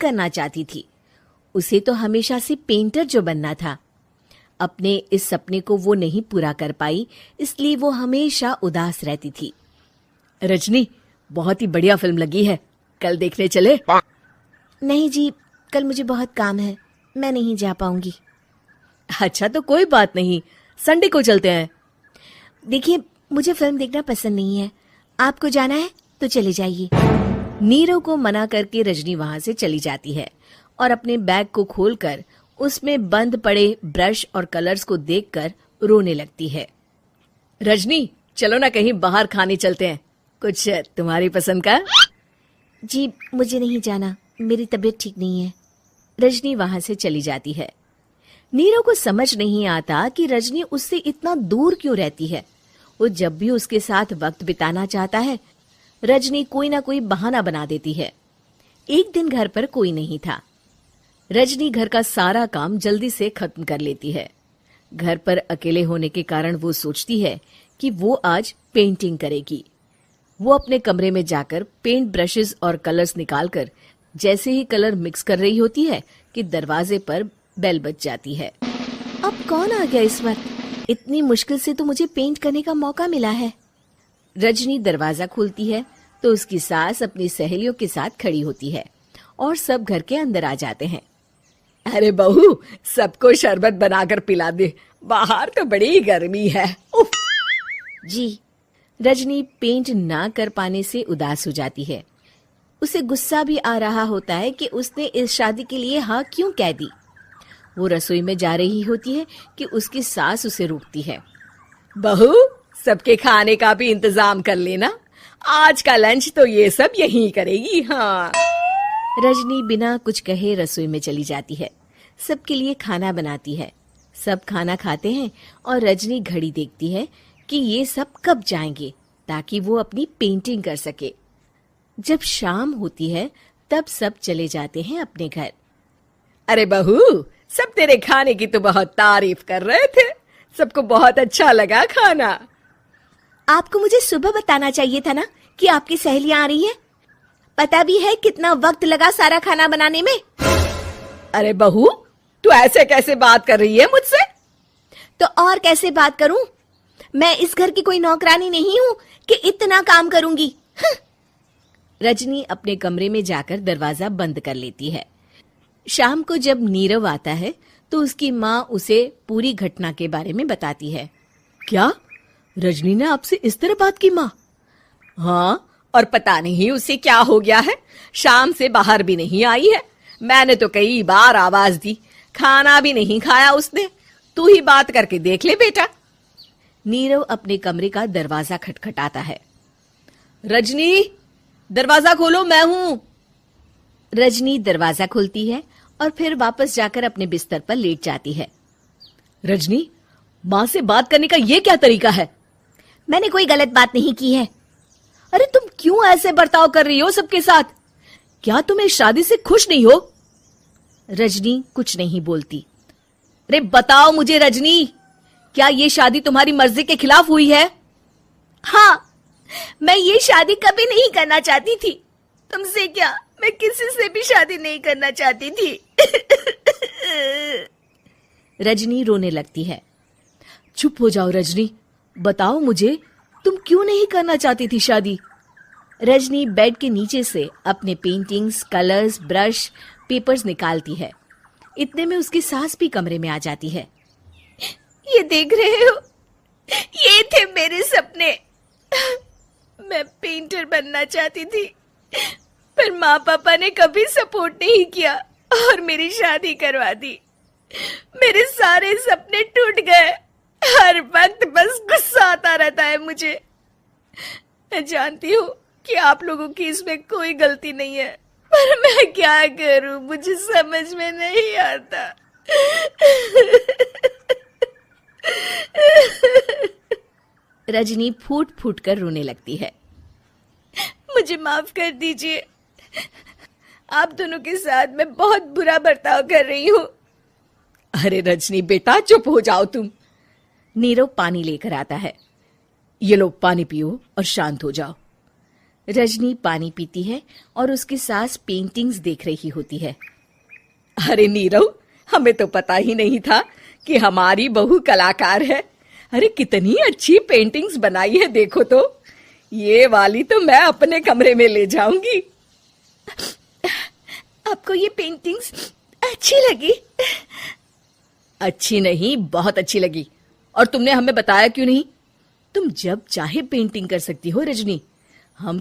करना चाहती थी। उसे तो हमेशा से पेंटर जो बनना था। अपने इस सपने को वो नहीं पूरा कर पाई, इसलिए वो हमेशा उदास रहती थी। रजनी, बहुत ही बढ़िया फिल्म लगी है, कल देखने चले? नहीं जी, कल मुझे बहुत काम है, मैं नहीं जा पाऊंगी। अच्छा तो कोई बात नहीं, संडे को चलते हैं। देखिए, मुझे फिल्म देखना पसंद नहीं है, आपको जाना है तो चले जाइए। नीरव को मना करके रजनी वहां से चली जाती है और अपने बैग को खोलकर उसमें बंद पड़े ब्रश और कलर्स को देखकर रोने लगती है। रजनी, चलो ना कहीं बाहर खाने चलते हैं, कुछ तुम्हारी पसंद का। जी, मुझे नहीं जाना, मेरी तबीयत ठीक नहीं है। रजनी वहां से चली जाती है। नीरव को समझ नहीं आता कि रजनी उससे इतना दूर क्यों रहती है। वो जब भी उसके साथ वक्त बिताना चाहता है, रजनी कोई ना कोई बहाना बना देती है। एक दिन घर पर कोई नहीं था। रजनी घर का सारा काम जल्दी से खत्म कर लेती है। घर पर अकेले होने के कारण वो सोचती है कि वो आज पेंटिंग करेगी। वो अपने कमरे में जाकर पेंट ब्रशेस और कलर्स निकालकर जैसे ही कलर मिक्स कर रही होती है कि दरवाजे पर बेल बज जाती है। अब कौन आ गया इस वक्त? इतनी मुश्किल से तो मुझे पेंट करने का मौका मिला है। रजनी दरवाजा खोलती है तो उसकी सास अपनी सहेलियों के साथ खड़ी होती है और सब घर के अंदर आ जाते हैं। अरे बहू, सबको शरबत बनाकर पिला दे, बाहर तो बड़ी गर्मी है। उफ। जी। रजनी पेंट ना कर पाने से उदास हो जाती है। उसे गुस्सा भी आ रहा होता है कि उसने इस शादी के लिए हाँ क्यों कह दी। वो रसोई में जा रही होती है कि उसकी सास उसे रोकती है। बहू, सबके खाने का भी इंतजाम कर लेना, आज का लंच तो ये सब यहीं करेगी। हाँ। रजनी बिना कुछ कहे रसोई में चली जाती है। सबके लिए खाना बनाती है। सब खाना खाते हैं और रजनी घड़ी देखती है कि ये सब कब जाएंगे ताकि वो अपनी पेंटिंग कर सके। जब शाम होती है तब सब चले जाते हैं अपने घर। अरे बहू, सब तेरे खाने की तो बहुत तारीफ कर रहे थे, सबको बहुत अच्छा लगा खाना। आपको मुझे सुबह बताना चाहिए था ना कि आपकी सहेलियां आ रही हैं। पता भी है कितना वक्त लगा सारा खाना बनाने में। अरे बहू, तू ऐसे कैसे बात कर रही है मुझसे? तो और कैसे बात करूं? मैं इस घर की कोई नौकरानी नहीं हूं कि इतना काम करूंगी। रजनी अपने कमरे में जाकर दरवाजा बंद कर लेती है। शाम को जब नीरव आता है तो उसकी माँ उसे पूरी घटना के बारे में बताती है। क्या रजनी ने आपसे इस तरह बात की माँ? हाँ, और पता नहीं उसे क्या हो गया है, शाम से बाहर भी नहीं आई है। मैंने तो कई बार आवाज दी, खाना भी नहीं खाया उसने। तू ही बात करके देख ले बेटा। नीरव अपने कमरे का दरवाजा खटखटाता है। रजनी, दरवाजा खोलो, मैं हूं। रजनी दरवाजा खोलती है और फिर वापस जाकर अपने बिस्तर पर लेट जाती है। रजनी, माँ से बात करने का ये क्या तरीका है? मैंने कोई गलत बात नहीं की है। अरे तुम क्यों ऐसे बर्ताव कर रही हो सबके साथ? क्या तुम इस शादी से खुश नहीं हो? रजनी कुछ नहीं बोलती। अरे बताओ मुझे रजनी, क्या ये शादी तुम्हारी मर्जी के खिलाफ हुई है? हाँ, मैं ये शादी कभी नहीं करना चाहती थी। तुमसे क्या, मैं किसी से भी शादी नहीं करना चाहती थी। रजनी रोने लगती है। चुप हो जाओ रजनी, बताओ मुझे, तुम क्यों नहीं करना चाहती थी शादी? रजनी बेड के नीचे से अपने पेंटिंग्स, कलर्स, ब्रश, पेपर्स निकालती है। इतने में उसकी सास भी कमरे में आ जाती है। ये देख रहे हो, ये थे मेरे सपने। मैं पेंटर बनना चाहती थी, पर माँ पापा ने कभी सपोर्ट नहीं किया और मेरी शादी करवा दी। मेरे सारे सपने टूट गए। हर वक्त बस गुस्सा आता रहता है मुझे। मैं जानती हूँ कि आप लोगों की इसमें कोई गलती नहीं है, पर मैं क्या करूं, मुझे समझ में नहीं आता। रजनी फूट फूट कर रोने लगती है। मुझे माफ कर दीजिए, आप दोनों के साथ मैं बहुत बुरा बर्ताव कर रही हूँ। अरे रजनी बेटा, चुप हो जाओ तुम। नीरव पानी लेकर आता है। ये लो पानी पियो और शांत हो जाओ। रजनी पानी पीती है और उसकी सास पेंटिंग्स देख रही होती है। अरे नीरव, हमें तो पता ही नहीं था कि हमारी बहू कलाकार है। अरे कितनी अच्छी पेंटिंग्स बनाई है, देखो तो। ये वाली तो मैं अपने कमरे में ले जाऊंगी। आपको ये पेंटिंग्स अच्छी लगी? अच्छी नहीं, बहुत अच्छी लगी। और तुमने हमें बताया क्यों नहीं? तुम जब चाहे पेंटिंग कर सकती हो रजनी। हम